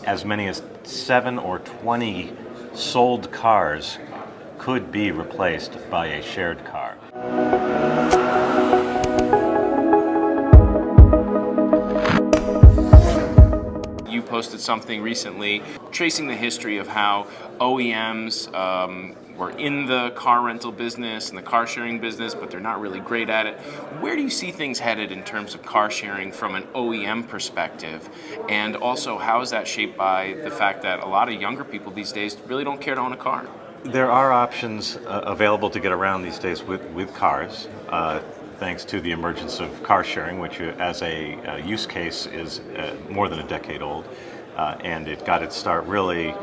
as many as 7 or 20 sold cars could be replaced by a shared car. You posted something recently tracing the history of how OEMs were in the car rental business and the car sharing business, but they're not really great at it. Where do you see things headed in terms of car sharing from an OEM perspective? And also, how is that shaped by the fact that a lot of younger people these days really don't care to own a car? There are options available to get around these days with cars, thanks to the emergence of car sharing, which as a use case is more than a decade old. And it got its start really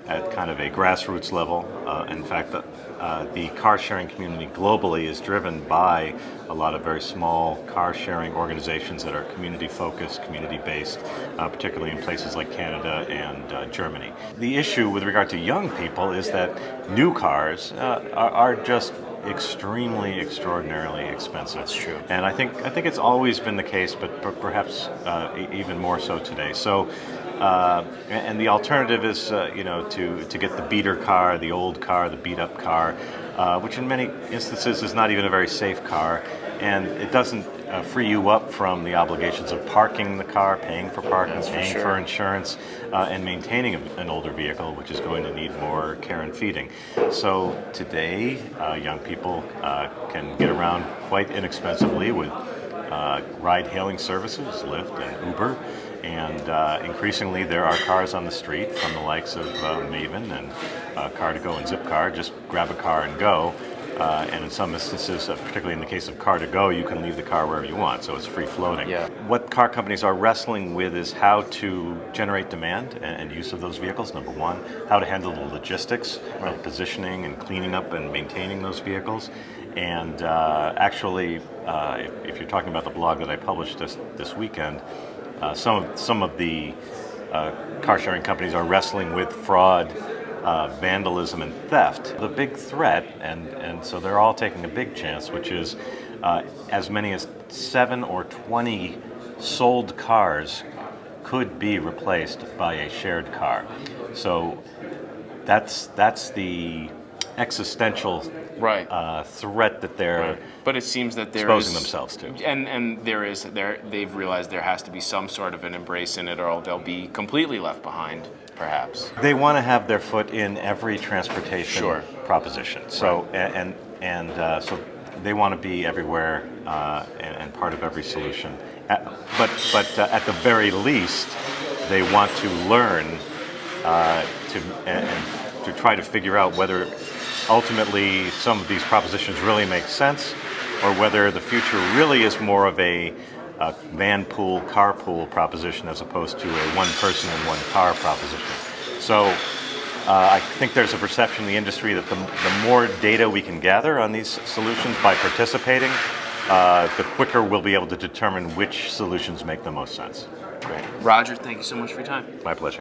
at kind of a grassroots level. In fact, the car sharing community globally is driven by a lot of very small car sharing organizations that are community focused, community based, particularly in places like Canada and Germany. The issue with regard to young people is that new cars are just extraordinarily expensive. That's true. And I think it's always been the case, but perhaps even more so today. So, and the alternative is, to get the beater car, the old car, the beat up car, which in many instances is not even a very safe car, and it doesn't free you up from the obligations of parking the car, paying for parking, paying for insurance, and maintaining an older vehicle, which is going to need more care and feeding. So today, young people can get around quite inexpensively with ride-hailing services, Lyft and Uber, and increasingly there are cars on the street from the likes of Maven and Car2Go and Zipcar. Just grab a car and go. And in some instances, particularly in the case of Car2Go, you can leave the car wherever you want, so it's free floating. Yeah. What car companies are wrestling with is how to generate demand and use of those vehicles, number one, how to handle the logistics of positioning and cleaning up and maintaining those vehicles. And actually, if you're talking about the blog that I published this weekend, some of the car sharing companies are wrestling with fraud, vandalism, and theft. The big threat, and so they're all taking a big chance, which is as many as 7 or 20 sold cars could be replaced by a shared car. So that's the existential threat that they're But it seems that there exposing is, themselves to. And they've realized there has to be some sort of an embrace in it, or they'll be completely left behind, perhaps. They want to have their foot in every transportation proposition. So so they want to be everywhere and part of every solution. But at the very least, they want to learn to try to figure out whether ultimately some of these propositions really make sense, or whether the future really is more of a van pool, carpool proposition as opposed to a one person and one car proposition. So I think there's a perception in the industry that the more data we can gather on these solutions by participating, the quicker we'll be able to determine which solutions make the most sense. Great. Roger, thank you so much for your time. My pleasure.